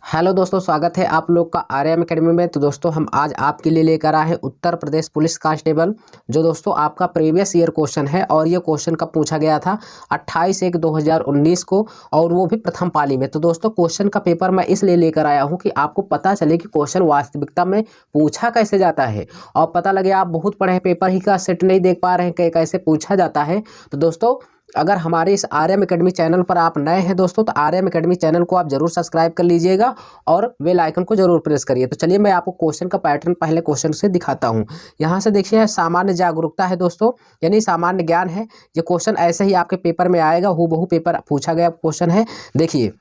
Hello दोस्तों, स्वागत है आप लोग का आर्यम एकेडमी में। तो दोस्तों हम आज आपके लिए लेकर आए हैं उत्तर प्रदेश पुलिस कांस्टेबल, जो दोस्तों आपका प्रीवियस ईयर क्वेश्चन है। और ये क्वेश्चन कब पूछा गया था? 28/1/2019 को, और वो भी प्रथम पाली में। तो दोस्तों क्वेश्चन का पेपर मैं इसलिए लेकर आया हूँ कि आपको पता चले कि क्वेश्चन वास्तविकता में पूछा कैसे जाता है, और पता लगे आप बहुत पढ़े हैं, पेपर ही का सेट नहीं देख पा रहे हैं कि कैसे पूछा जाता है। तो दोस्तों अगर हमारे इस आर्यम एकेडमी चैनल पर आप नए हैं दोस्तों, तो आर्यम एकेडमी चैनल को आप जरूर सब्सक्राइब कर लीजिएगा और बेल आइकन को जरूर प्रेस करिए। तो चलिए मैं आपको क्वेश्चन का पैटर्न पहले क्वेश्चन से दिखाता हूं। यहाँ से देखिए, सामान्य जागरूकता है दोस्तों, यानी सामान्य ज्ञान है। ये क्वेश्चन ऐसे ही आपके पेपर में आएगा, हूबहू पेपर पूछा गया क्वेश्चन है। देखिए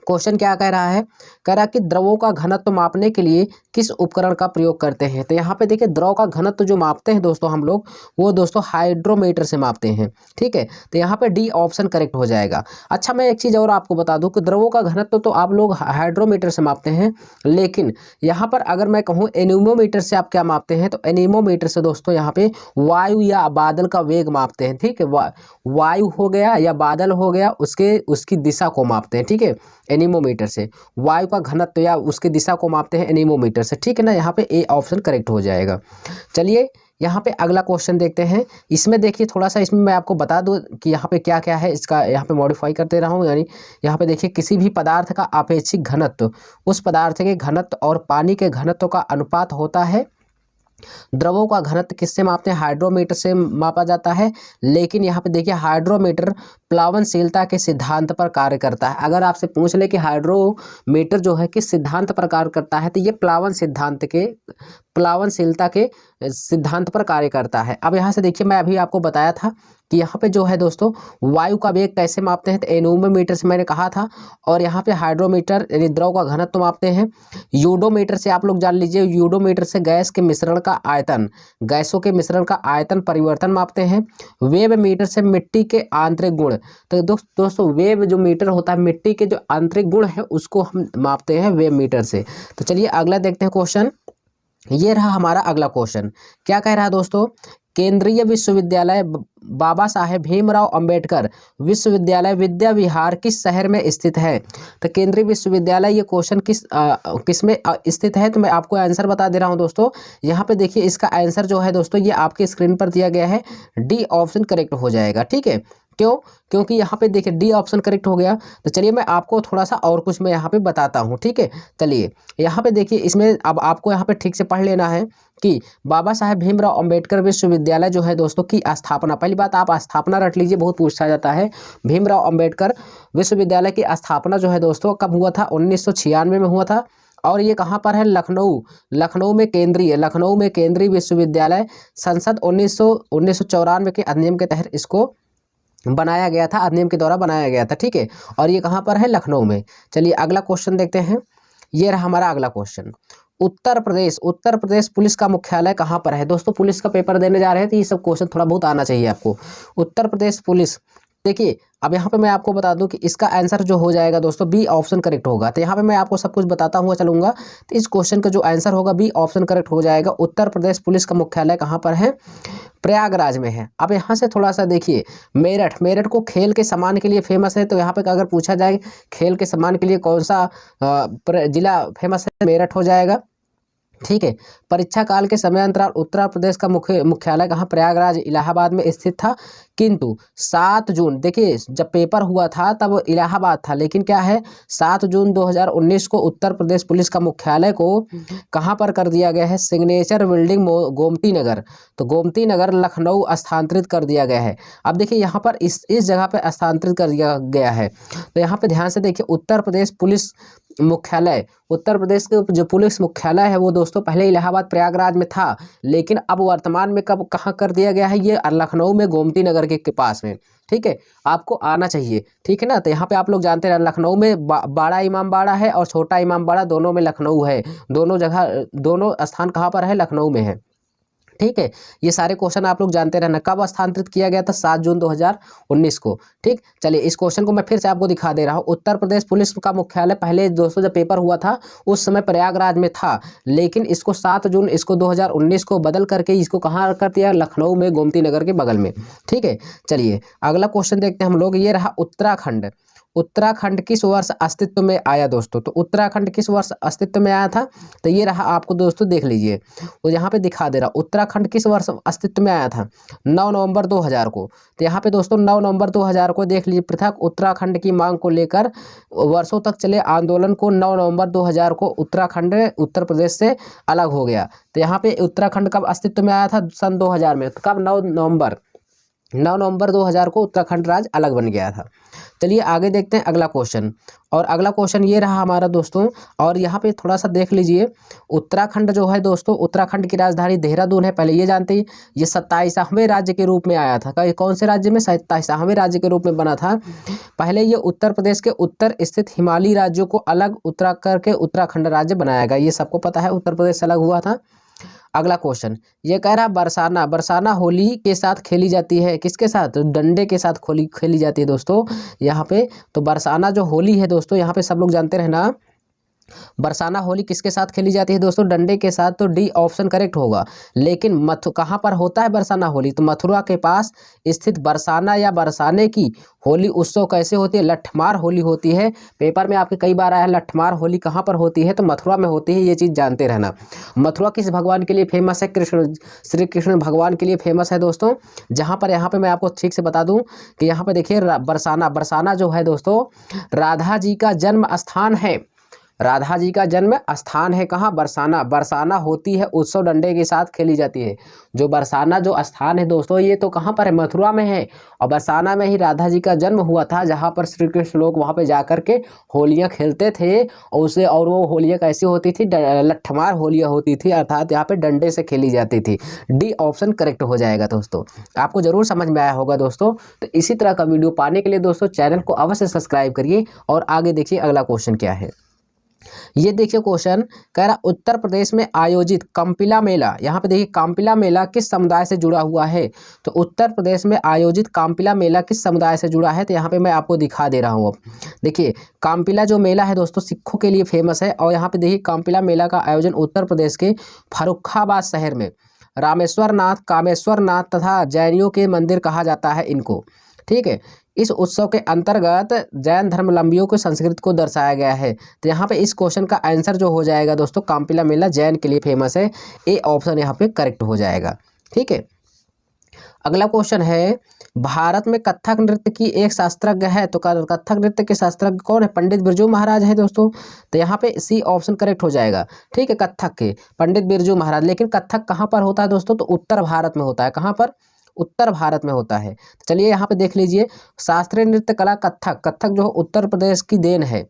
क्वेश्चन क्या कह रहा है, कह रहा है कि द्रवों का घनत्व मापने के लिए किस उपकरण का प्रयोग करते हैं। तो यहाँ पे देखिए, द्रव का घनत्व जो मापते हैं दोस्तों हम लोग, वो दोस्तों हाइड्रोमीटर से मापते हैं। ठीक है, तो यहाँ पे डी ऑप्शन करेक्ट हो जाएगा। अच्छा, मैं एक चीज़ और आपको बता दूं कि द्रवों का घनत्व तो आप लोग हाइड्रोमीटर से मापते हैं, लेकिन यहाँ पर अगर मैं कहूँ एनीमोमीटर से आप क्या मापते हैं, तो एनीमोमीटर से दोस्तों यहाँ पे वायु या बादल का वेग मापते हैं। ठीक है, वायु हो गया या बादल हो गया, उसकी दिशा को मापते हैं। ठीक है, एनीमोमीटर से वायु का घनत्व या उसकी दिशा को मापते हैं एनीमोमीटर से। ठीक है ना, यहाँ पे ए ऑप्शन करेक्ट हो जाएगा। चलिए यहाँ पे अगला क्वेश्चन देखते हैं। इसमें देखिए थोड़ा सा, इसमें मैं आपको बता दूं कि यहाँ पे क्या क्या है, इसका यहाँ पे मॉडिफाई करते रहा हूँ। यानी यहाँ पे देखिए, किसी भी पदार्थ का अपेक्षिक घनत्व उस पदार्थ के घनत्व और पानी के घनत्व का अनुपात होता है। द्रवों का घनत्व किससे मापते हैं? हाइड्रोमीटर से मापा जाता है। लेकिन यहाँ पे देखिए, हाइड्रोमीटर प्लावनशीलता के सिद्धांत पर कार्य करता है। अगर आपसे पूछ ले कि हाइड्रोमीटर जो है किस सिद्धांत पर कार्य करता है, तो ये प्लावनशीलता के सिद्धांत पर कार्य करता है। अब यहाँ से देखिए, मैं अभी आपको बताया था कि यहाँ पे जो है दोस्तों वायु का वेग कैसे मापते हैं, तो एनोमीटर से मैंने कहा था। और यहाँ पे हाइड्रोमीटर यानी द्रव का घनत्व मापते हैं। यूडोमीटर से आप लोग जान लीजिए, यूडोमीटर से गैस के मिश्रण का आयतन, गैसों के मिश्रण का आयतन परिवर्तन मापते हैं। वेब मीटर से मिट्टी के आंतरिक गुण, तो दोस्तों वेब जो मीटर होता है, मिट्टी के जो आंतरिक गुण है उसको हम मापते हैं वेब मीटर से। तो चलिए अगला देखते हैं क्वेश्चन। ये रहा हमारा अगला क्वेश्चन। क्या कह रहा है दोस्तों, केंद्रीय विश्वविद्यालय बाबा साहेब भीमराव अंबेडकर विश्वविद्यालय विद्या विहार किस शहर में स्थित है? तो केंद्रीय विश्वविद्यालय, ये क्वेश्चन किस में स्थित है, तो मैं आपको आंसर बता दे रहा हूं दोस्तों। यहाँ पे देखिए, इसका आंसर जो है दोस्तों, ये आपके स्क्रीन पर दिया गया है। डी ऑप्शन करेक्ट हो जाएगा। ठीक है, क्यों? क्योंकि यहाँ पे देखिए डी ऑप्शन करेक्ट हो गया। तो चलिए मैं आपको थोड़ा सा और कुछ मैं यहाँ पे बताता हूँ। ठीक है, चलिए यहाँ पे देखिए, इसमें अब आपको यहाँ पे ठीक से पढ़ लेना है कि बाबा साहेब भीमराव अंबेडकर विश्वविद्यालय जो है दोस्तों की स्थापना, पहली बात आप स्थापना रट लीजिए, बहुत पूछा जाता है। भीमराव अंबेडकर विश्वविद्यालय की स्थापना जो है दोस्तों कब हुआ था? 1996 में हुआ था। और ये कहाँ पर है? लखनऊ में केंद्रीय विश्वविद्यालय संसद 1994 के अधिनियम के तहत इसको बनाया गया था, अधिनियम के द्वारा बनाया गया था। ठीक है, और ये कहाँ पर है? लखनऊ में। चलिए अगला क्वेश्चन देखते हैं। ये रहा हमारा अगला क्वेश्चन। उत्तर प्रदेश पुलिस का मुख्यालय कहाँ पर है? दोस्तों पुलिस का पेपर देने जा रहे हैं तो ये सब क्वेश्चन थोड़ा बहुत आना चाहिए आपको। उत्तर प्रदेश पुलिस, देखिए अब यहाँ पे मैं आपको बता दूं कि इसका आंसर जो हो जाएगा दोस्तों, बी ऑप्शन करेक्ट होगा। तो यहाँ पे मैं आपको सब कुछ बताता हुआ चलूंगा। तो इस क्वेश्चन का जो आंसर होगा, बी ऑप्शन करेक्ट हो जाएगा। उत्तर प्रदेश पुलिस का मुख्यालय कहाँ पर है? प्रयागराज में है। अब यहाँ से थोड़ा सा देखिए, मेरठ को खेल के सम्मान के लिए फेमस है। तो यहाँ पे अगर पूछा जाए खेल के सम्मान के लिए कौन सा जिला फेमस है, मेरठ हो जाएगा। ठीक है, परीक्षा काल के समय अंतराल उत्तर प्रदेश का मुख्यालय कहाँ? प्रयागराज इलाहाबाद में स्थित था। किंतु 7 जून, देखिए जब पेपर हुआ था तब इलाहाबाद था, लेकिन क्या है, 7 जून 2019 को उत्तर प्रदेश पुलिस का मुख्यालय को कहाँ पर कर दिया गया है? सिग्नेचर बिल्डिंग गोमती नगर, तो गोमती नगर लखनऊ स्थानांतरित कर दिया गया है। अब देखिए यहाँ पर इस जगह पर स्थानांतरित कर दिया गया है। तो यहाँ पे ध्यान से देखिए, उत्तर प्रदेश पुलिस मुख्यालय, उत्तर प्रदेश के जो पुलिस मुख्यालय है वो दोस्तों पहले इलाहाबाद प्रयागराज में था, लेकिन अब वर्तमान में कब कहाँ कर दिया गया है? ये लखनऊ में गोमती नगर के पास में। ठीक है, आपको आना चाहिए। ठीक है ना, तो यहाँ पे आप लोग जानते हैं लखनऊ में बड़ा इमामबाड़ा है और छोटा इमामबाड़ा, दोनों में लखनऊ है। दोनों स्थान कहाँ पर है? लखनऊ में है। ठीक है, ये सारे क्वेश्चन आप लोग जानते रहना। कब स्थानांतरित किया गया था? 7 जून 2019 को। ठीक, चलिए इस क्वेश्चन को मैं फिर से आपको दिखा दे रहा हूँ। उत्तर प्रदेश पुलिस का मुख्यालय पहले दोस्तों जब पेपर हुआ था उस समय प्रयागराज में था, लेकिन इसको 7 जून 2019 को बदल करके इसको कहाँ कर दिया? लखनऊ में गोमती नगर के बगल में। ठीक है, चलिए अगला क्वेश्चन देखते हैं हम लोग। ये रहा उत्तराखंड। उत्तराखंड किस वर्ष अस्तित्व में आया दोस्तों? तो उत्तराखंड किस वर्ष अस्तित्व में आया था? तो ये रहा, आपको दोस्तों देख लीजिए, वो यहाँ पे दिखा दे रहा, उत्तराखंड किस वर्ष अस्तित्व में आया था? 9 नवंबर 2000 को। तो यहाँ पे दोस्तों 9 नवंबर 2000 को देख लीजिए, पृथक उत्तराखंड की मांग को लेकर वर्षों तक चले आंदोलन को 9 नवंबर 2000 को उत्तराखंड उत्तर प्रदेश से अलग हो गया। तो यहाँ पे उत्तराखंड कब अस्तित्व में आया था? सन 2000 में। तो कब? 9 नवंबर 2000 को उत्तराखंड राज्य अलग बन गया था। चलिए आगे देखते हैं अगला क्वेश्चन। और अगला क्वेश्चन ये रहा हमारा दोस्तों, और यहाँ पे थोड़ा सा देख लीजिए, उत्तराखंड जो है दोस्तों, उत्तराखंड की राजधानी देहरादून है, पहले ये जानते हैं। ये 27वें राज्य के रूप में आया था। कौन से राज्य में? 27वें राज्य के रूप में बना था। पहले ये उत्तर प्रदेश के उत्तर स्थित हिमालयी राज्यों को अलग उत्तरा करके उत्तराखंड राज्य बनाया गया। ये सबको पता है, उत्तर प्रदेश से अलग हुआ था। अगला क्वेश्चन ये कह रहा, बरसाना होली के साथ खेली जाती है, किसके साथ? तो डंडे के साथ खेली जाती है दोस्तों यहाँ पे। तो बरसाना जो होली है दोस्तों, यहाँ पे सब लोग जानते रहना, बरसाना होली किसके साथ खेली जाती है दोस्तों? डंडे के साथ। तो डी ऑप्शन करेक्ट होगा। लेकिन कहाँ पर होता है बरसाना होली? तो मथुरा के पास स्थित बरसाना या बरसाने की होली उत्सव कैसे होती है? लठमार होली होती है। पेपर में आपके कई बार आया है, लठमार होली कहाँ पर होती है? तो मथुरा में होती है। ये चीज़ जानते रहना। मथुरा किस भगवान के लिए फेमस है? श्री कृष्ण भगवान के लिए फेमस है दोस्तों। जहाँ पर यहाँ पे मैं आपको ठीक से बता दूँ कि यहाँ पे देखिए, बरसाना जो है दोस्तों, राधा जी का जन्म स्थान है। राधा जी का जन्म स्थान है कहाँ? बरसाना होती है उत्सव, डंडे के साथ खेली जाती है। जो बरसाना जो स्थान है दोस्तों, ये तो कहाँ पर है? मथुरा में है। और बरसाना में ही राधा जी का जन्म हुआ था, जहाँ पर श्री कृष्ण लोग वहाँ पे जा कर के होलियाँ खेलते थे। और वो होलियाँ कैसी होती थी? लठमार होलियाँ होती थी, अर्थात यहाँ पे डंडे से खेली जाती थी। डी ऑप्शन करेक्ट हो जाएगा दोस्तों। आपको जरूर समझ में आया होगा दोस्तों। तो इसी तरह का वीडियो पाने के लिए दोस्तों चैनल को अवश्य सब्सक्राइब करिए। और आगे देखिए अगला क्वेश्चन क्या है। ये देखिए क्वेश्चन कह रहा, उत्तर प्रदेश में आयोजित काम्पिला मेला, यहाँ पे देखिए काम्पिला मेला किस समुदाय से जुड़ा हुआ है? तो उत्तर प्रदेश में आयोजित काम्पिला मेला किस समुदाय से जुड़ा है? तो यहाँ पे मैं आपको दिखा दे रहा हूँ। अब देखिए, काम्पिला जो मेला है दोस्तों, सिखों के लिए फेमस है। और यहाँ पे देखिए, काम्पिला मेला का आयोजन उत्तर प्रदेश के फर्रुखाबाद शहर में रामेश्वर नाथ, कामेश्वर नाथ तथा जैनियों के मंदिर कहा जाता है इनको। ठीक है। इस उत्सव के अंतर्गत जैन धर्मावलंबियों की संस्कृति को दर्शाया गया है। तो यहाँ पे इस क्वेश्चन का आंसर जो हो जाएगा दोस्तों, काम्पिला मेला जैन के लिए फेमस है। ए ऑप्शन यहाँ पे करेक्ट हो जाएगा। ठीक है। अगला क्वेश्चन है, भारत में कथक नृत्य की एक शास्त्रज्ञ है। तो कथक नृत्य के शास्त्रज्ञ कौन है? पंडित बिरजू महाराज है दोस्तों। तो यहाँ पे सी ऑप्शन करेक्ट हो जाएगा। ठीक है, कथक के पंडित बिरजू महाराज। लेकिन कथक कहाँ पर होता है दोस्तों? तो उत्तर भारत में होता है। कहाँ पर? उत्तर भारत में होता है। चलिए यहाँ पे देख लीजिए, शास्त्रीय नृत्य कला कथक जो उत्तर प्रदेश की देन है।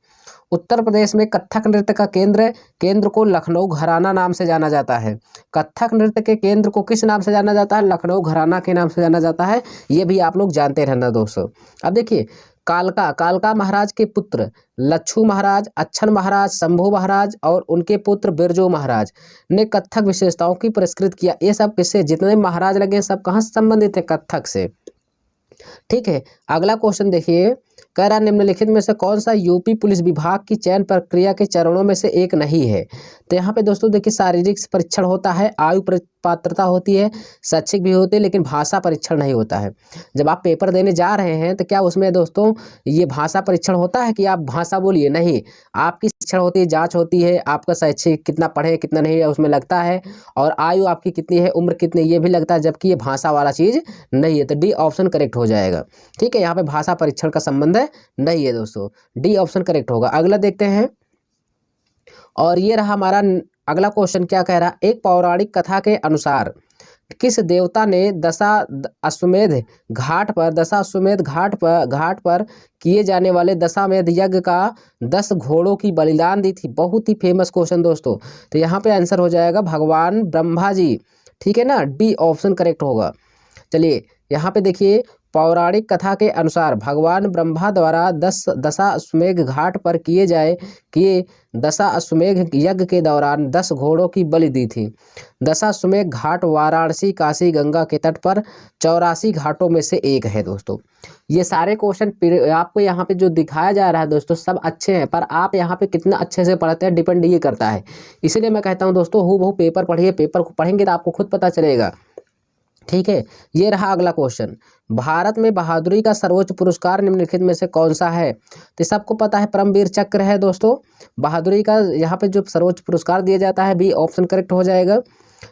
उत्तर प्रदेश में कथक नृत्य का केंद्र को लखनऊ घराना नाम से जाना जाता है। कथक नृत्य के केंद्र को किस नाम से जाना जाता है? लखनऊ घराना के नाम से जाना जाता है। ये भी आप लोग जानते रहना दोस्तों। अब देखिए, कालका महाराज के पुत्र लच्छू महाराज, अच्छन महाराज, शंभू महाराज और उनके पुत्र बिरजू महाराज ने कथक विशेषताओं की पुरस्कृत किया। ये सब किससे? जितने महाराज लगे सब कहाँ से संबंधित है? कथक से। ठीक है। अगला क्वेश्चन देखिए, कह रहा, निम्नलिखित में से कौन सा यूपी पुलिस विभाग की चयन प्रक्रिया के चरणों में से एक नहीं है? तो यहाँ पे दोस्तों देखिए, शारीरिक परीक्षण होता है, आयु पात्रता होती है, शैक्षिक भी होती है, लेकिन भाषा परीक्षण नहीं होता है। जब आप पेपर देने जा रहे हैं तो क्या उसमें दोस्तों ये भाषा परीक्षण होता है कि आप भाषा बोलिए? नहीं, आपकी शिक्षण होती है, जांच होती है, आपका शैक्षिक कितना पढ़े कितना नहीं है उसमें लगता है, और आयु आपकी कितनी है, उम्र कितनी, ये भी लगता है। जबकि ये भाषा वाला चीज़ नहीं है। तो डी ऑप्शन करेक्ट हो जाएगा। ठीक है, यहाँ पे भाषा परीक्षण का संबंध नहीं है दोस्तों। डी ऑप्शन करेक्ट होगा। अगला देखते हैं, और ये रहा हमारा अगला क्वेश्चन। क्या कह रहा? एक पौराणिक कथा के अनुसार किस देवता ने दशाश्वमेध घाट पर किए जाने वाले दशाश्वमेध यज्ञ का 10 घोड़ों की बलिदान दी थी? बहुत ही फेमस क्वेश्चन दोस्तों। तो यहाँ पे आंसर हो जाएगा भगवान ब्रह्मा जी। ठीक है ना, डी ऑप्शन करेक्ट होगा। चलिए यहाँ पे देखिए, पौराणिक कथा के अनुसार भगवान ब्रह्मा द्वारा दशाश्वमेध घाट पर किए दशाश्वमेध यज्ञ के दौरान 10 घोड़ों की बलि दी थी। दशाश्वमेध घाट वाराणसी, काशी, गंगा के तट पर 84 घाटों में से एक है दोस्तों। ये सारे क्वेश्चन आपको यहाँ पे जो दिखाया जा रहा है दोस्तों, सब अच्छे हैं, पर आप यहाँ पे कितना अच्छे से पढ़ते हैं डिपेंड ये करता है। इसीलिए मैं कहता हूँ दोस्तों, हूबहू पेपर पढ़िए। पेपर को पढ़ेंगे तो आपको खुद पता चलेगा ठीक है। ये रहा अगला क्वेश्चन, भारत में बहादुरी का सर्वोच्च पुरस्कार निम्नलिखित में से कौन सा है? तो सबको पता है परमवीर चक्र है दोस्तों। बहादुरी का यहाँ पे जो सर्वोच्च पुरस्कार दिया जाता है, बी ऑप्शन करेक्ट हो जाएगा।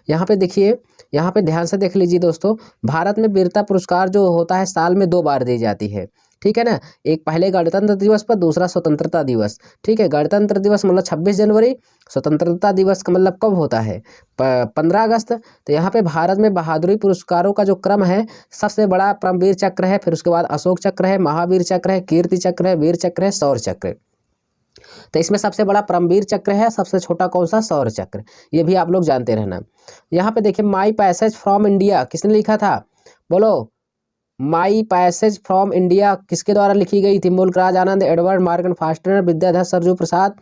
यहाँ पे देखिए, यहाँ पे ध्यान से देख लीजिए दोस्तों, भारत में वीरता पुरस्कार जो होता है साल में 2 बार दी जाती है, ठीक है ना। एक पहले गणतंत्र दिवस पर, दूसरा स्वतंत्रता दिवस, ठीक है। गणतंत्र दिवस मतलब 26 जनवरी, स्वतंत्रता दिवस का मतलब कब होता है? 15 अगस्त। तो यहाँ पे भारत में बहादुरी पुरस्कारों का जो क्रम है, सबसे बड़ा परमवीर चक्र है, फिर उसके बाद अशोक चक्र है, महावीर चक्र है, कीर्ति चक्र है, वीर चक्र है, शौर्य चक्र। तो इसमें सबसे बड़ा परमवीर चक्र है, सबसे छोटा कौन सा? शौर्य चक्र। ये भी आप लोग जानते रहना। यहाँ पे देखिए, माई पैसेज फ्रॉम इंडिया किसने लिखा था? बोलो, माई पैसेज फ्रॉम इंडिया किसके द्वारा लिखी गई थी? Mulk Raj Anand, Edward Morgan Forster, Vidyadhar Sarju Prasad,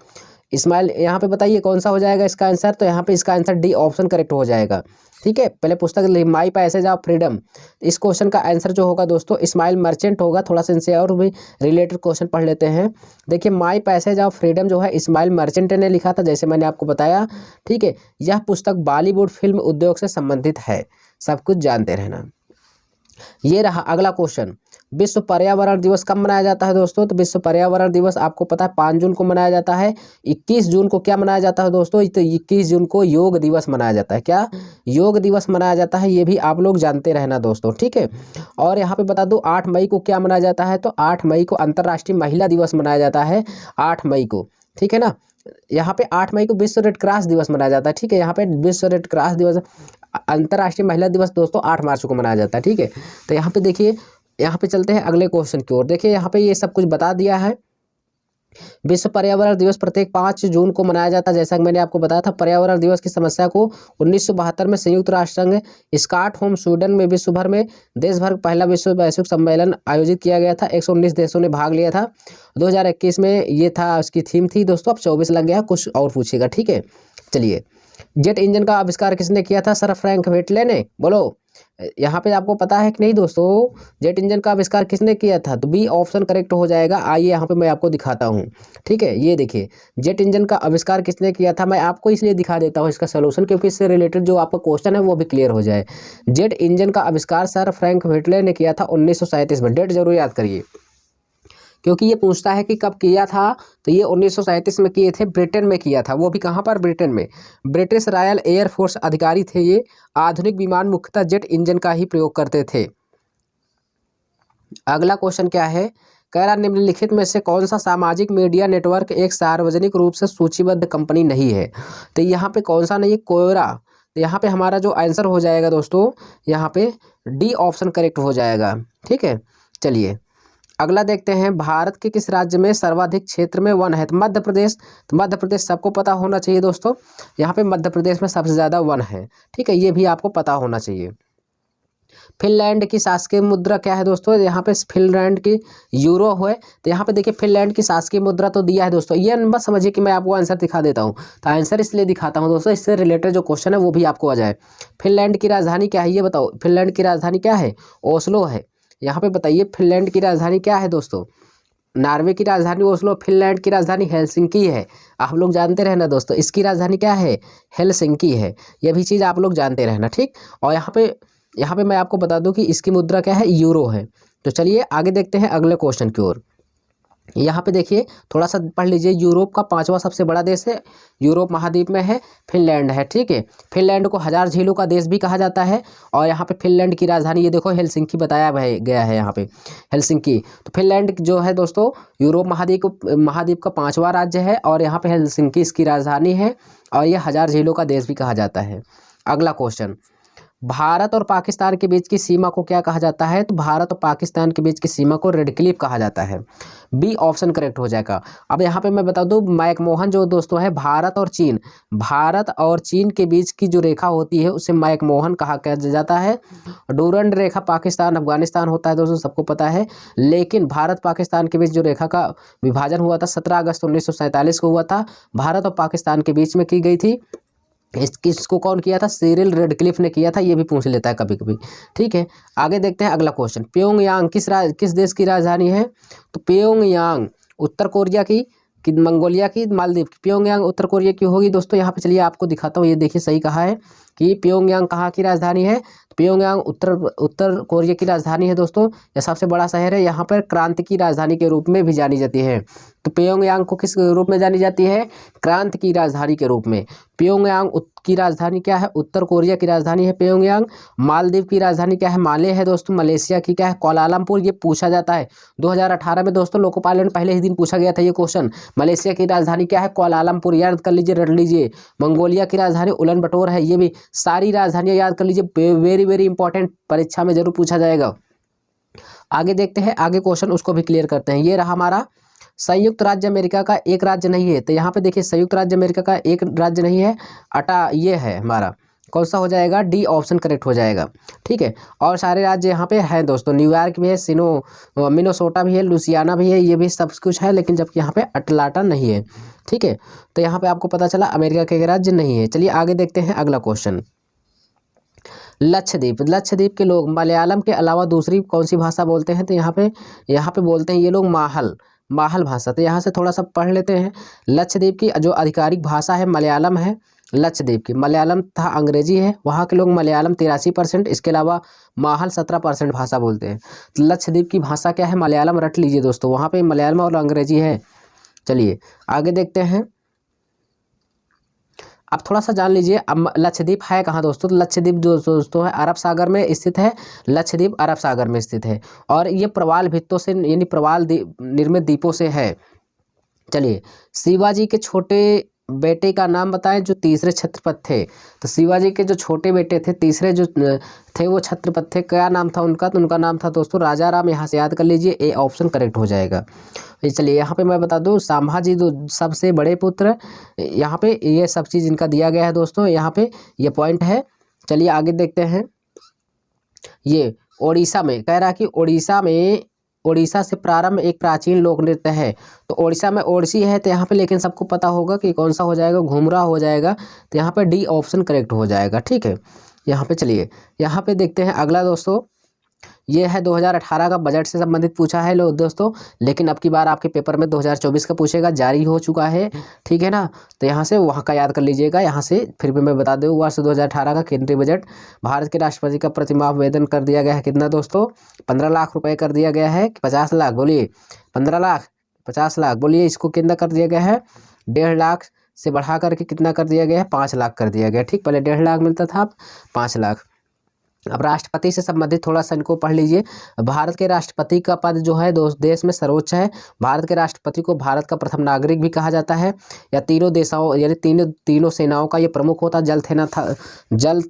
Ismail. यहाँ पे बताइए कौन सा हो जाएगा इसका आंसर? तो यहाँ पे इसका आंसर डी ऑप्शन करेक्ट हो जाएगा, ठीक है। पहले पुस्तक माई पैसेज ऑफ फ्रीडम, इस क्वेश्चन का आंसर जो होगा दोस्तों इस्माइल मर्चेंट होगा। थोड़ा सा इनसे और भी रिलेटेड क्वेश्चन पढ़ लेते हैं। देखिए, माई पैसेज ऑफ फ्रीडम जो है इस्माइल मर्चेंट ने लिखा था, जैसे मैंने आपको बताया, ठीक है। यह पुस्तक बॉलीवुड फिल्म उद्योग से संबंधित है, सब कुछ जानते रहना। ये रहा अगला क्वेश्चन, विश्व पर्यावरण दिवस कब मनाया जाता है दोस्तों? तो विश्व पर्यावरण दिवस आपको पता है 5 जून को मनाया जाता है। 21 जून को क्या मनाया जाता है दोस्तों? तो 21 जून को योग दिवस मनाया जाता है। क्या? योग दिवस मनाया जाता है, ये भी आप लोग जानते रहना दोस्तों, ठीक है। और यहाँ पे बता दूं 8 मई को क्या मनाया जाता है? तो 8 मई को अंतर्राष्ट्रीय महिला दिवस मनाया जाता है, 8 मई को, ठीक है ना। यहाँ पे 8 मई को विश्व रेड क्रॉस दिवस मनाया जाता है, ठीक है। यहाँ पे विश्व रेड क्रॉस दिवस, अंतर्राष्ट्रीय महिला दिवस दोस्तों 8 मार्च को मनाया जाता है, ठीक है। तो यहाँ पे देखिए, यहाँ पे चलते हैं अगले क्वेश्चन की ओर। देखिए, यहाँ पे ये सब कुछ बता दिया है। विश्व पर्यावरण दिवस प्रत्येक 5 जून को मनाया जाता है, जैसा कि मैंने आपको बताया था। पर्यावरण दिवस की समस्या को 1972 में संयुक्त राष्ट्र संघ स्टॉकहोम स्वीडन में विश्व भर में देश भर पहला विश्व वैश्विक सम्मेलन आयोजित किया गया था। 119 देशों ने भाग लिया था। 2021 में ये था, उसकी थीम थी दोस्तों। अब 24 लग गया, कुछ और पूछेगा, ठीक है। चलिए, जेट इंजन का आविष्कार किसने किया था? सर फ्रैंक व्हिटले ने। बोलो, यहाँ पे आपको पता है कि नहीं दोस्तों, जेट इंजन का आविष्कार किसने किया था? तो बी ऑप्शन करेक्ट हो जाएगा। आइए यहाँ पे मैं आपको दिखाता हूँ, ठीक है। ये देखिए, जेट इंजन का आविष्कार किसने किया था? मैं आपको इसलिए दिखा देता हूँ इसका सोल्यूशन, क्योंकि इससे रिलेटेड जो आपका क्वेश्चन है वो भी क्लियर हो जाए। जेट इंजन का आविष्कार सर फ्रैंक व्हिटले ने किया था 1937 में। डेट जरूर याद करिए, क्योंकि ये पूछता है कि कब किया था। तो ये 1937 में किए थे, ब्रिटेन में किया था। वो भी कहाँ पर? ब्रिटेन में। ब्रिटिश रॉयल एयर फोर्स अधिकारी थे ये। आधुनिक विमान मुख्यतः जेट इंजन का ही प्रयोग करते थे। अगला क्वेश्चन क्या है? कह रहा, निम्नलिखित में से कौन सा सामाजिक मीडिया नेटवर्क एक सार्वजनिक रूप से सूचीबद्ध कंपनी नहीं है? तो यहाँ पे कौन सा नहीं है? कोयरा। तो यहाँ पे हमारा जो आंसर हो जाएगा दोस्तों, यहाँ पे डी ऑप्शन करेक्ट हो जाएगा, ठीक है। चलिए अगला देखते हैं, भारत के किस राज्य में सर्वाधिक क्षेत्र में वन है? तो मध्य प्रदेश। तो मध्य प्रदेश सबको पता होना चाहिए दोस्तों। यहाँ पे मध्य प्रदेश में सबसे ज़्यादा वन है, ठीक है। ये भी आपको पता होना चाहिए। फिनलैंड की शासकीय मुद्रा क्या है दोस्तों? यहाँ पे फिनलैंड की यूरो है। तो यहाँ पे देखिए, फिनलैंड की शासकीय मुद्रा तो दिया है दोस्तों। ये मत समझिए कि मैं आपको आंसर दिखा देता हूँ। तो आंसर इसलिए दिखाता हूँ दोस्तों, इससे रिलेटेड जो क्वेश्चन है वो भी आपको आ जाए। फिनलैंड की राजधानी क्या है? ये बताओ, फिनलैंड की राजधानी क्या है? ओस्लो है। यहाँ पे बताइए, फिनलैंड की राजधानी क्या है दोस्तों? नॉर्वे की राजधानी ओस्लो, फिनलैंड की राजधानी हेलसिंकी है। आप लोग जानते रहना दोस्तों, इसकी राजधानी क्या है? हेलसिंकी है। यह भी चीज़ आप लोग जानते रहना, ठीक। और यहाँ पे मैं आपको बता दूं कि इसकी मुद्रा क्या है? यूरो है। तो चलिए आगे देखते हैं अगले क्वेश्चन की ओर। यहाँ पे देखिए, थोड़ा सा पढ़ लीजिए। यूरोप का 5वां सबसे बड़ा देश है, यूरोप महाद्वीप में है, फिनलैंड है, ठीक है। फिनलैंड को 1000 झीलों का देश भी कहा जाता है। और यहाँ पे फिनलैंड की राजधानी ये देखो, हेलसिंकी बताया गया है यहाँ पे, हेलसिंकी। तो फिनलैंड जो है दोस्तों, यूरोप महाद्वीप का 5वां राज्य है। और यहाँ पे हेलसिंकी इसकी राजधानी है। और ये 1000 झीलों का देश भी कहा जाता है। अगला क्वेश्चन, भारत और पाकिस्तान के बीच की सीमा को क्या कहा जाता है? तो भारत और पाकिस्तान के बीच की सीमा को रेड क्लिफ कहा जाता है। बी ऑप्शन करेक्ट हो जाएगा। अब यहाँ पे मैं बता दूं, मैकमोहन जो दोस्तों है, भारत और चीन के बीच की जो रेखा होती है उसे मैकमोहन कहा जाता है। डूरंड रेखा पाकिस्तान अफगानिस्तान होता है दोस्तों, सबको पता है। लेकिन भारत पाकिस्तान के बीच जो रेखा का विभाजन हुआ था 17 अगस्त 1947 को हुआ था, भारत और पाकिस्तान के बीच में की गई थी। इसको कौन किया था? सिरिल रेडक्लिफ ने किया था। ये भी पूछ लेता है कभी कभी, ठीक है। आगे देखते हैं अगला क्वेश्चन, प्योंगयांग किस देश की राजधानी है? तो प्योंगयांग उत्तर कोरिया की कि मंगोलिया की, मालदीव की। प्योंगयांग उत्तर कोरिया की होगी दोस्तों। यहाँ पे चलिए आपको दिखाता हूँ, ये देखिए सही कहा है कि प्योंगयांग कहाँ की राजधानी है। प्योंगयांग उत्तर कोरिया की राजधानी है दोस्तों। यह सबसे बड़ा शहर है। यहाँ पर क्रांति की राजधानी के रूप में भी जानी जाती है। तो प्योंगयांग को किस रूप में जानी जाती है? क्रांति की राजधानी के रूप में। प्योंगयांग की राजधानी क्या है? उत्तर कोरिया की राजधानी है प्योंगयांग। मालदीव की राजधानी क्या है? माले है दोस्तों। मलेशिया की क्या है? कुआलालंपुर। ये पूछा जाता है 2018 में दोस्तों, लोको पायलट में पहले ही दिन पूछा गया था ये क्वेश्चन। मलेशिया की राजधानी क्या है? कुआलालंपुर। याद कर लीजिए, रट लीजिए। मंगोलिया की राजधानी उलन बटोर है। ये भी सारी राजधानियां याद कर लीजिए, वेरी वेरी इंपॉर्टेंट, परीक्षा में जरूर पूछा जाएगा। आगे देखते हैं, आगे क्वेश्चन उसको भी क्लियर करते हैं। ये रहा हमारा संयुक्त राज्य अमेरिका का एक राज्य नहीं है। तो यहाँ पे देखिए संयुक्त राज्य अमेरिका का एक राज्य नहीं है, ये है हमारा। कौन सा हो जाएगा? डी ऑप्शन करेक्ट हो जाएगा। ठीक है, और सारे राज्य यहाँ पे हैं दोस्तों। न्यूयॉर्क भी है, मिनेसोटा भी है, लुसियाना भी है, ये भी सब कुछ है, लेकिन जबकि यहाँ पे अटलांटा नहीं है। ठीक है, तो यहाँ पे आपको पता चला अमेरिका के राज्य नहीं है। चलिए आगे देखते हैं अगला क्वेश्चन। लक्षद्वीप। लक्षद्वीप के लोग मलयालम के अलावा दूसरी कौन सी भाषा बोलते हैं? तो यहाँ पे बोलते हैं ये लोग माहल भाषा। तो यहाँ से थोड़ा सा पढ़ लेते हैं। लक्षद्वीप की जो आधिकारिक भाषा है मलयालम है। लक्षद्वीप की मलयालम तथा अंग्रेजी है। वहाँ के लोग मलयालम 83%, इसके अलावा माहल 17% भाषा बोलते हैं। तो लक्षद्वीप की भाषा क्या है? मलयालम। रट लीजिए दोस्तों, वहाँ पे मलयालम और अंग्रेजी है। चलिए आगे देखते हैं। अब थोड़ा सा जान लीजिए, अब लक्षद्वीप है कहाँ दोस्तों? तो लक्षद्वीप जो दोस्तों है अरब सागर में स्थित है। लक्षद्वीप अरब सागर में स्थित है और ये प्रवाल भित्तों से यानी प्रवाल निर्मित द्वीपों से है। चलिए, शिवाजी के छोटे बेटे का नाम बताएं जो तीसरे छत्रपति थे। तो शिवाजी के जो छोटे बेटे थे, तीसरे जो थे वो छत्रपति थे, क्या नाम था उनका? तो उनका नाम था दोस्तों राजा राम। यहाँ से याद कर लीजिए, ए ऑप्शन करेक्ट हो जाएगा। चलिए यहाँ पे मैं बता दूँ, संभाजी सबसे बड़े पुत्र, यहाँ पे ये सब चीज़ इनका दिया गया है दोस्तों। यहाँ पे ये पॉइंट है। चलिए आगे देखते हैं। ये ओडिशा में कह रहा कि ओडिशा से प्रारंभ एक प्राचीन लोक नृत्य है। तो ओडिशा में ओडिसी है, तो यहाँ पे लेकिन सबको पता होगा कि कौन सा हो जाएगा? घुमरा हो जाएगा। तो यहाँ पे डी ऑप्शन करेक्ट हो जाएगा। ठीक है, यहाँ पे चलिए यहाँ पे देखते हैं अगला दोस्तों। ये है 2018 का बजट से संबंधित पूछा है लो दोस्तों, लेकिन अब की बार आपके पेपर में 2024 का पूछेगा, जारी हो चुका है। ठीक है ना, तो यहाँ से वहाँ का याद कर लीजिएगा। यहाँ से फिर भी मैं बता दूँ, वर्ष 2018 का केंद्रीय बजट भारत के राष्ट्रपति का प्रतिमाह वेतन कर दिया गया है कितना दोस्तों? 15 लाख रुपए कर दिया गया है। 50 लाख बोलिए, 15 लाख 50 लाख बोलिए। इसको कितना कर दिया गया है? 1.5 लाख से बढ़ा करके कितना कर दिया गया है? 5 लाख कर दिया गया। ठीक, पहले 1.5 लाख मिलता था, अब 5 लाख। अब राष्ट्रपति से संबंधित थोड़ा सा इनको पढ़ लीजिए। भारत के राष्ट्रपति का पद जो है देश में सर्वोच्च है। भारत के राष्ट्रपति को भारत का प्रथम नागरिक भी कहा जाता है। या तीनों देशों यानी तीनों सेनाओं का ये प्रमुख होता है। जल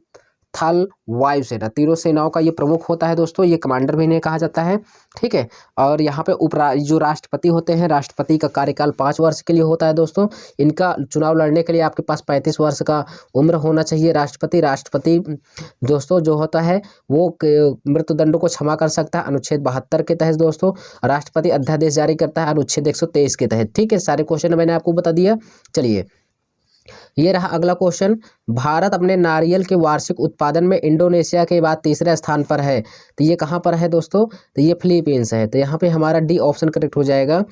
थल वायुसेना, तीनों सेनाओं का ये प्रमुख होता है दोस्तों। ये कमांडर भी इन्हें कहा जाता है। ठीक है, और यहाँ पे जो राष्ट्रपति होते हैं, राष्ट्रपति का कार्यकाल 5 वर्ष के लिए होता है दोस्तों। इनका चुनाव लड़ने के लिए आपके पास 35 वर्ष का उम्र होना चाहिए। राष्ट्रपति दोस्तों जो होता है वो मृत्युदंड को क्षमा कर सकता है अनुच्छेद 72 के तहत दोस्तों। राष्ट्रपति अध्यादेश जारी करता है अनुच्छेद 123 के तहत। ठीक है, सारे क्वेश्चन मैंने आपको बता दिया। चलिए ये रहा अगला क्वेश्चन। भारत अपने नारियल के वार्षिक उत्पादन में इंडोनेशिया के बाद तीसरे स्थान पर है। तो ये कहाँ पर है दोस्तों? तो ये फिलीपींस है। तो यहाँ पे हमारा डी ऑप्शन करेक्ट हो जाएगा।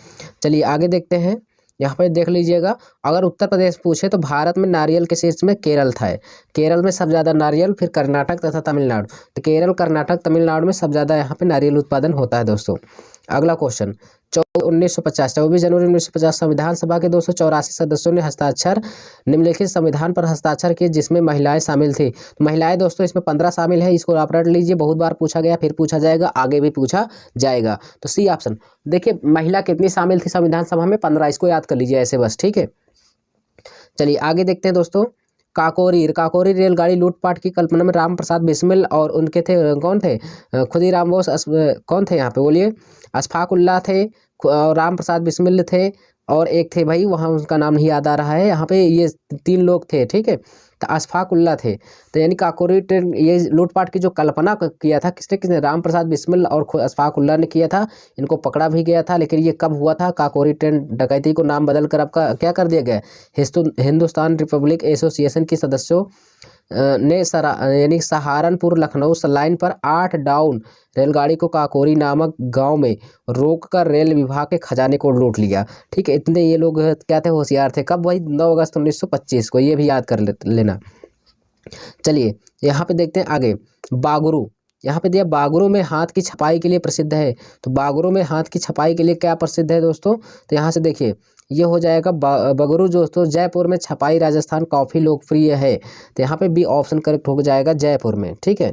चलिए आगे देखते हैं। यहाँ पे देख लीजिएगा, अगर उत्तर प्रदेश पूछे तो भारत में नारियल के शीर्ष में केरल था। केरल में सबसे ज़्यादा नारियल, फिर कर्नाटक तथा तमिलनाडु। तो केरल, कर्नाटक, तमिलनाडु में सबसे ज़्यादा यहाँ पे नारियल उत्पादन होता है दोस्तों। अगला क्वेश्चन, 24 जनवरी 1950 संविधान सभा के 284 सदस्यों ने हस्ताक्षर निम्नलिखित संविधान पर हस्ताक्षर किए जिसमें महिलाएं शामिल थी। महिलाएं दोस्तों इसमें 15 शामिल है। इसको आप रट लीजिए, बहुत बार पूछा गया, फिर पूछा जाएगा, आगे भी पूछा जाएगा। तो सी ऑप्शन। देखिए महिला कितनी शामिल थी संविधान सभा में? 15। इसको याद कर लीजिए ऐसे बस। ठीक है, चलिए आगे देखते हैं दोस्तों। काकोरी रेलगाड़ी लूटपाट की कल्पना में राम प्रसाद बिस्मिल और उनके थे, कौन थे? खुदीराम बोस, कौन थे यहाँ पे बोलिए? अशफाक उल्लाह थे, राम प्रसाद बिस्मिल थे, और एक थे भाई, वहाँ उनका नाम नहीं याद आ रहा है। यहाँ पे ये 3 लोग थे। ठीक है, तो अशफाक उल्लाह थे। तो यानी काकोरी ट्रेन ये लूटपाट की जो कल्पना किया था किसने किसने, राम प्रसाद बिस्मिल और अशफाक उल्लाह ने किया था। इनको पकड़ा भी गया था, लेकिन ये कब हुआ था, काकोरी ट्रेन डकैती को नाम बदल कर आपका क्या कर दिया गया, हिंदुस्तान रिपब्लिक एसोसिएशन के सदस्यों ने यानी सहारनपुर लखनऊ लाइन पर 8 डाउन रेलगाड़ी को काकोरी नामक गांव में रोककर रेल विभाग के खजाने को लूट लिया। ठीक है, इतने ये लोग क्या थे, होशियार थे। कब, वही 9 अगस्त 1925 को, ये भी याद कर लेना। चलिए यहाँ पे देखते हैं आगे, बागुरु। यहाँ पे दिया बागुरु में हाथ की छपाई के लिए प्रसिद्ध है। तो बागुरु में हाथ की छपाई के लिए क्या प्रसिद्ध है दोस्तों, तो यहाँ से देखिए ये हो जाएगा बगरू दोस्तों, जयपुर में छपाई राजस्थान काफ़ी लोकप्रिय है। तो यहाँ पे बी ऑप्शन करेक्ट हो जाएगा, जयपुर में। ठीक है,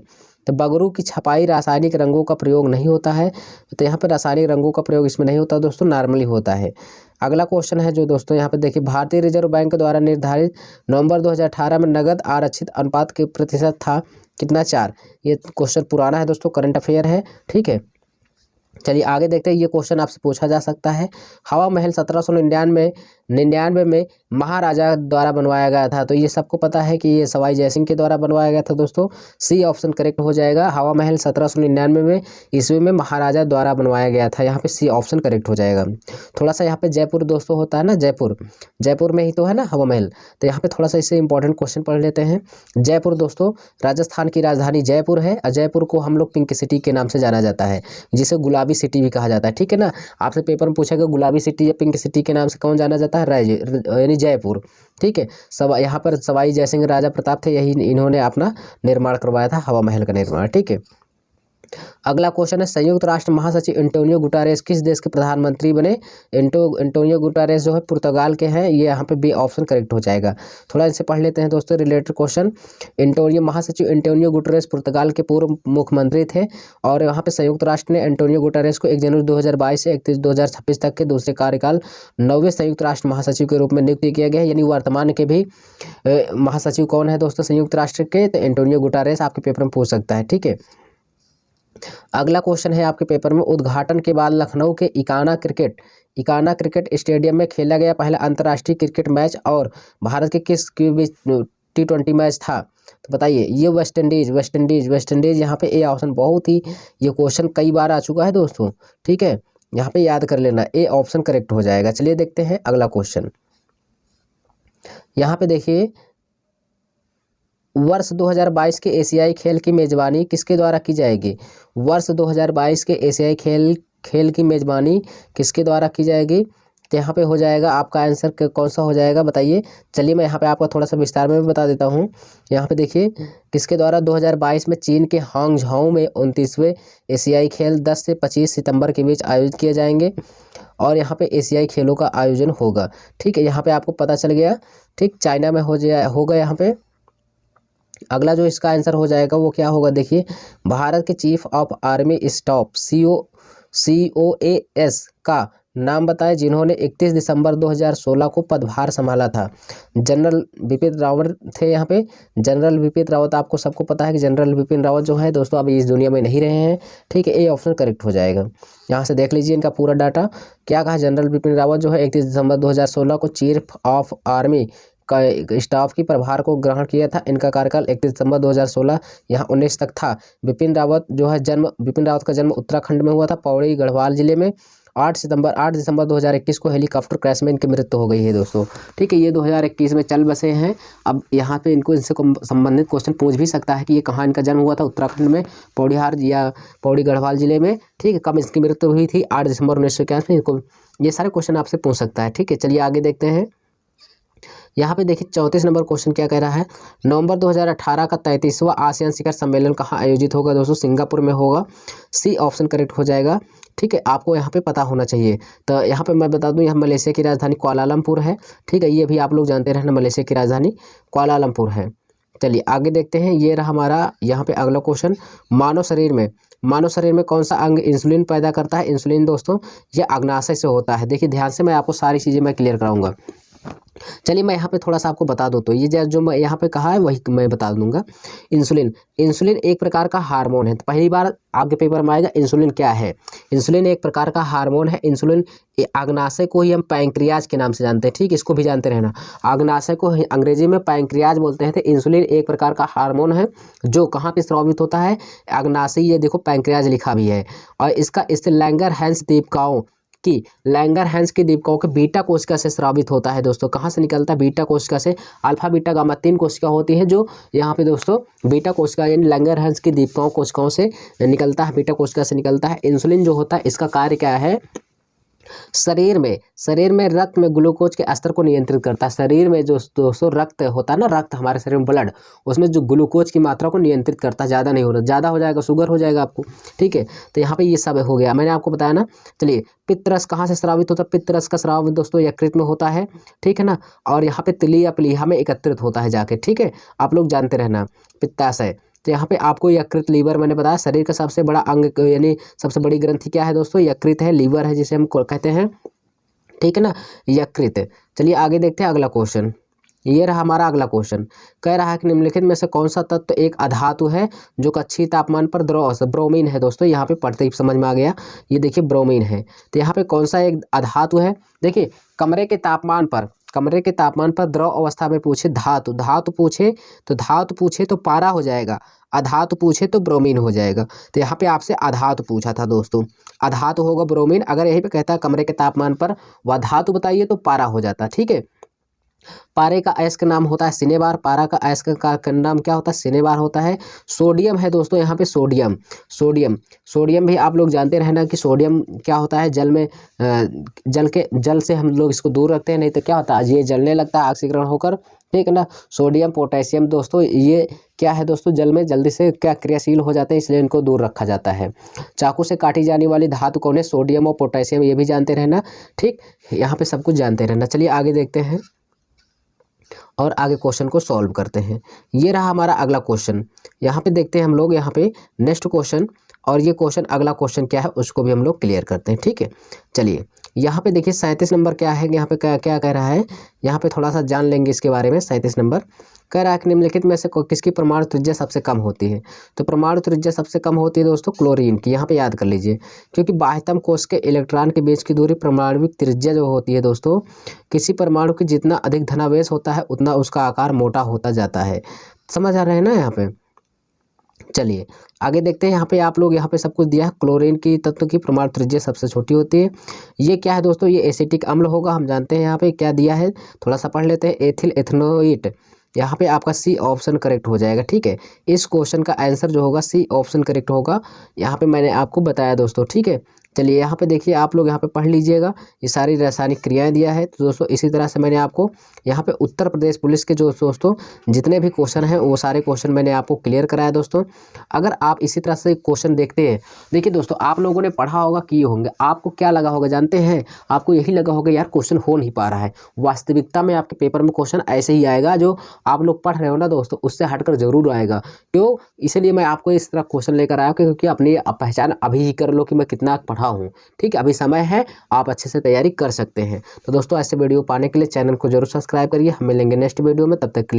तो बगरू की छपाई रासायनिक रंगों का प्रयोग नहीं होता है। तो यहाँ पे रासायनिक रंगों का प्रयोग इसमें नहीं होता दोस्तों, नॉर्मली होता है। अगला क्वेश्चन है जो दोस्तों यहाँ पे देखिए, भारतीय रिजर्व बैंक द्वारा निर्धारित नवंबर 2018 में नगद आरक्षित अनुपात के प्रतिशत था कितना, 4। ये क्वेश्चन पुराना है दोस्तों, करंट अफेयर है। ठीक है, चलिए आगे देखते हैं। ये क्वेश्चन आपसे पूछा जा सकता है, हवा महल 1799 में महाराजा द्वारा बनवाया गया था। तो ये सबको पता है कि ये सवाई जयसिंह के द्वारा बनवाया गया था दोस्तों, सी ऑप्शन करेक्ट हो जाएगा। हवा महल 1799 में ईस्वी में महाराजा द्वारा बनवाया गया था, यहाँ पे सी ऑप्शन करेक्ट हो जाएगा। थोड़ा सा यहाँ पे जयपुर दोस्तों होता है ना, जयपुर में ही तो है ना हवा महल। तो यहाँ पे थोड़ा सा इससे इंपॉर्टेंट क्वेश्चन पढ़ लेते हैं। जयपुर दोस्तों राजस्थान की राजधानी जयपुर है, और जयपुर को हम लोग पिंक सिटी के नाम से जाना जाता है, जिसे गुलाबी सिटी भी कहा जाता है। ठीक है ना, आपसे पेपर में पूछेगा गुलाबी सिटी या पिंक सिटी के नाम से कौन जाना जाता है, यानी जयपुर। ठीक है, यहाँ पर सवाई जयसिंह राजा प्रताप थे, यही इन्होंने अपना निर्माण करवाया था, हवा महल का निर्माण। ठीक है, अगला क्वेश्चन है, संयुक्त राष्ट्र महासचिव एंटोनियो गुटारेस किस देश के प्रधानमंत्री बने। एंटोनियो गुटारेस जो है पुर्तगाल के हैं, ये यहाँ पे बी ऑप्शन करेक्ट हो जाएगा। थोड़ा इनसे पढ़ लेते हैं दोस्तों, रिलेटेड क्वेश्चन। महासचिव एंटोनियो गुटारेस पुर्तगाल के पूर्व मुख्यमंत्री थे, और यहाँ पे संयुक्त राष्ट्र ने एंटोनियो गुटारेस को 1 जनवरी 2022 से 31 2026 तक के दूसरे कार्यकाल 9वें संयुक्त राष्ट्र महासचिव के रूप में नियुक्त किया गया है। यानी वर्तमान के भी महासचिव कौन है दोस्तों संयुक्त राष्ट्र के, तो एंटोनियो गुटारेस आपके पेपर में पूछ सकता है। ठीक है, अगला क्वेश्चन है आपके पेपर में, उद्घाटन के बाद लखनऊ के इकाना क्रिकेट स्टेडियम में खेला गया पहला अंतर्राष्ट्रीय क्रिकेट मैच और भारत के किस बीच T20 मैच था। तो बताइए, ये वेस्ट इंडीज यहाँ पे ए ऑप्शन, बहुत ही ये क्वेश्चन कई बार आ चुका है दोस्तों। ठीक है, यहाँ पे याद कर लेना, ए ऑप्शन करेक्ट हो जाएगा। चलिए देखते हैं अगला क्वेश्चन। यहाँ पे देखिए, वर्ष 2022 के एशियाई खेल की मेजबानी किसके द्वारा की जाएगी। वर्ष 2022 के एशियाई खेल की मेजबानी किसके द्वारा की जाएगी। तो यहाँ पे हो जाएगा आपका आंसर कौन सा हो जाएगा, बताइए। चलिए मैं यहाँ पे आपको थोड़ा सा विस्तार में भी बता देता हूँ। यहाँ पे देखिए किसके द्वारा 2022 में चीन के हांगझाओ में 29वें एशियाई खेल 10 से 25 सितंबर के बीच आयोजित किए जाएंगे, और यहाँ पे एशियाई खेलों का आयोजन होगा। ठीक है, यहाँ पे आपको पता चल गया। ठीक, चाइना में होगा यहाँ पे। अगला जो इसका आंसर हो जाएगा वो क्या होगा, देखिए, भारत के chief of army staff COAS का नाम बताएं जिन्होंने 31 दिसंबर 2016 को पदभार संभाला था। जनरल बिपिन रावत थे यहाँ पे। जनरल बिपिन रावत, आपको सबको पता है कि जनरल बिपिन रावत जो है दोस्तों अभी इस दुनिया में नहीं रहे हैं। ठीक है, ए ऑप्शन करेक्ट हो जाएगा। यहाँ से देख लीजिए इनका पूरा डाटा क्या कहा। जनरल बिपिन रावत जो है 31 दिसंबर 2016 को चीफ ऑफ आर्मी का स्टाफ की प्रभार को ग्रहण किया था। इनका कार्यकाल 31 दिसंबर 2016 यहाँ 19 तक था। बिपिन रावत का जन्म उत्तराखंड में हुआ था, पौड़ी गढ़वाल जिले में। 8 दिसंबर 2021 को हेलीकॉप्टर क्रैश में इनकी मृत्यु हो गई है दोस्तों। ठीक है, ये 2021 में चल बसे हैं। अब यहाँ पे इनसे संबंधित क्वेश्चन पूछ भी सकता है कि ये कहाँ इनका जन्म हुआ था, उत्तराखंड में पौड़ीहार या पौड़ी गढ़वाल जिले में। ठीक है, कब इसकी मृत्यु हुई थी, 8 दिसंबर 1981 में। इनको ये सारे क्वेश्चन आपसे पूछ सकता है। ठीक है, चलिए आगे देखते हैं। यहाँ पे देखिए 34 नंबर क्वेश्चन क्या कह रहा है, नवंबर 2018 का 33वां आसियान शिखर सम्मेलन कहाँ आयोजित होगा दोस्तों, सिंगापुर में होगा। सी ऑप्शन करेक्ट हो जाएगा। ठीक है, आपको यहाँ पे पता होना चाहिए। तो यहाँ पे मैं बता दूँ, यहाँ मलेशिया की राजधानी कुआलालंपुर है। ठीक है, ये भी आप लोग जानते रहना, मलेशिया की राजधानी कुआलालंपुर है। चलिए आगे देखते हैं, ये रहा हमारा यहाँ पे अगला क्वेश्चन। मानव शरीर में कौन सा अंग इंसुलिन पैदा करता है। इंसुलिन दोस्तों ये अग्नाशय से होता है। देखिए ध्यान से, मैं आपको सारी चीज़ें मैं क्लियर कराऊंगा। चलिए मैं यहाँ पे थोड़ा सा आपको बता दूँ, तो ये जो मैं यहाँ पे कहा है वही मैं बता दूंगा। इंसुलिन, इंसुलिन एक प्रकार का हार्मोन है। तो पहली बार आपके पेपर में आएगा इंसुलिन क्या है। इंसुलिन एक प्रकार का हार्मोन है। इंसुलिन अग्नाशय को ही हम पैंक्रियाज के नाम से जानते हैं, ठीक, इसको भी जानते रहना। अग्नाशय को अंग्रेजी में पैंक्रियाज बोलते हैं। तो इंसुलिन एक प्रकार का हार्मोन है जो कहाँ पे स्रावित होता है, अग्नाशय, ये देखो पैंक्रियाज लिखा भी है। और इसका लैंगरहैंस दीपिकाओं की, लैंगरहैंस की दीपिकाओं के बीटा कोशिका से स्रावित होता है दोस्तों। कहाँ से निकलता है, बीटा कोशिका से। अल्फा बीटा गामा 3 कोशिका होती है जो यहाँ पे दोस्तों बीटा कोशिका यानी लैंगरहैंस की दीपिकाओं कोशिकाओं से निकलता है, बीटा कोशिका से निकलता है। इंसुलिन जो होता है इसका कार्य क्या है, शरीर में रक्त में ग्लूकोज के स्तर को नियंत्रित करता है। शरीर में जो दोस्तों रक्त होता है ना, रक्त हमारे शरीर में ब्लड, उसमें जो ग्लूकोज की मात्रा को नियंत्रित करता है। ज़्यादा नहीं होना, ज़्यादा हो जाएगा शुगर हो जाएगा आपको, ठीक है। तो यहाँ पे ये सब हो गया, मैंने आपको बताया ना। चलिए पित्तरस कहाँ से स्रावित होता है, पित्तरस का स्राव दोस्तों यकृत में होता है, ठीक है ना। और यहाँ पे तिली या प्लीहा में एकत्रित होता है जाके, ठीक है, आप लोग जानते रहना पित्ताशय। तो यहाँ पे आपको यकृत, लीवर, मैंने बताया शरीर का सबसे बड़ा अंग यानी सबसे बड़ी ग्रंथि क्या है दोस्तों, यकृत है, लीवर है जिसे हम कहते हैं, ठीक है ना, यकृत। चलिए आगे देखते हैं अगला क्वेश्चन। ये रहा हमारा अगला क्वेश्चन, कह रहा है कि निम्नलिखित में से कौन सा तत्व एक अधातु है जो कक्षीय तापमान पर द्रव, ब्रोमीन है दोस्तों। यहाँ पे पढ़ते ही समझ में आ गया, ये देखिए ब्रोमीन है। तो यहाँ पे कौन सा एक अधातु है, देखिए कमरे के तापमान पर द्रव अवस्था में पूछे धातु, धातु पूछे तो पारा हो जाएगा, अधातु पूछे तो ब्रोमीन हो जाएगा। तो यहाँ पे आपसे अधातु पूछा था दोस्तों, अधातु होगा ब्रोमीन। अगर यहीं पे कहता है कमरे के तापमान पर वह धातु बताइए तो पारा हो जाता, ठीक है। पारे का अयस्क नाम होता है सिनेबार, पारा का अयस्क का नाम क्या होता है, सिनेबार होता है। सोडियम है दोस्तों, यहाँ पे सोडियम भी आप लोग जानते रहना कि सोडियम क्या होता है, जल में जल से हम लोग इसको दूर रखते हैं, नहीं तो क्या होता है ये जलने लगता है ऑक्सीकरण होकर, ठीक है ना। सोडियम पोटेशियम दोस्तों ये क्या है दोस्तों, जल में जल्दी से क्या क्रियाशील हो जाते हैं, इसलिए इनको दूर रखा जाता है। चाकू से काटी जाने वाली धातु कौन है, सोडियम और पोटेशियम, ये भी जानते रहना, ठीक, यहाँ पे सब कुछ जानते रहना। चलिए आगे देखते हैं और आगे क्वेश्चन को सॉल्व करते हैं। ये रहा हमारा अगला क्वेश्चन, यहाँ पे देखते हैं हम लोग यहाँ पे नेक्स्ट क्वेश्चन, और ये क्वेश्चन अगला क्वेश्चन क्या है उसको भी हम लोग क्लियर करते हैं, ठीक है। चलिए यहाँ पे देखिए 37 नंबर क्या है, यहाँ पे क्या क्या कह रहा है, यहाँ पे थोड़ा सा जान लेंगे इसके बारे में। 37 नंबर कह रहा है कि निम्नलिखित में से किसकी परमाणु त्रिज्या सबसे कम होती है। तो परमाणु त्रिज्या सबसे कम होती है दोस्तों क्लोरीन की, यहाँ पे याद कर लीजिए, क्योंकि बाह्यतम कोश के इलेक्ट्रॉन के बीच की दूरी परमाणविक त्रिज्या जो होती है दोस्तों, किसी परमाणु की जितना अधिक धनावेश होता है उतना उसका आकार मोटा होता जाता है। समझ आ रहे हैं ना यहाँ पे। चलिए आगे देखते हैं, यहाँ पे आप लोग यहाँ पे सब कुछ दिया है। क्लोरीन की तत्व की परमाणु त्रिज्या सबसे छोटी होती है। ये क्या है दोस्तों, ये एसिटिक अम्ल होगा, हम जानते हैं। यहाँ पे क्या दिया है थोड़ा सा पढ़ लेते हैं, एथिल एथनोइट, यहाँ पे आपका सी ऑप्शन करेक्ट हो जाएगा, ठीक है। इस क्वेश्चन का आंसर जो होगा सी ऑप्शन करेक्ट होगा, यहाँ पे मैंने आपको बताया दोस्तों, ठीक है। चलिए यहाँ पे देखिए आप लोग यहाँ पे पढ़ लीजिएगा, ये सारी रासायनिक क्रियाएं दिया है। तो दोस्तों इसी तरह से मैंने आपको यहाँ पे उत्तर प्रदेश पुलिस के जो दोस्तों जितने भी क्वेश्चन हैं वो सारे क्वेश्चन मैंने आपको क्लियर कराया दोस्तों। अगर आप इसी तरह से क्वेश्चन देखते हैं, देखिए दोस्तों आप लोगों ने पढ़ा होगा, किए होंगे, आपको क्या लगा होगा जानते हैं, आपको यही लगा होगा यार क्वेश्चन हो नहीं पा रहा है। वास्तविकता में आपके पेपर में क्वेश्चन ऐसे ही आएगा, जो आप लोग पढ़ रहे हो ना दोस्तों उससे हटकर जरूर आएगा। क्यों, इसलिए मैं आपको इस तरह क्वेश्चन लेकर आया क्योंकि अपनी पहचान अभी ही कर लो कि मैं कितना पढ़ा हूँ, ठीक है। अभी समय है, आप अच्छे से तैयारी कर सकते हैं। तो दोस्तों ऐसे वीडियो पाने के लिए चैनल को जरूर सब्सक्राइब करिए। हम मिलेंगे नेक्स्ट वीडियो में, तब तक के लिए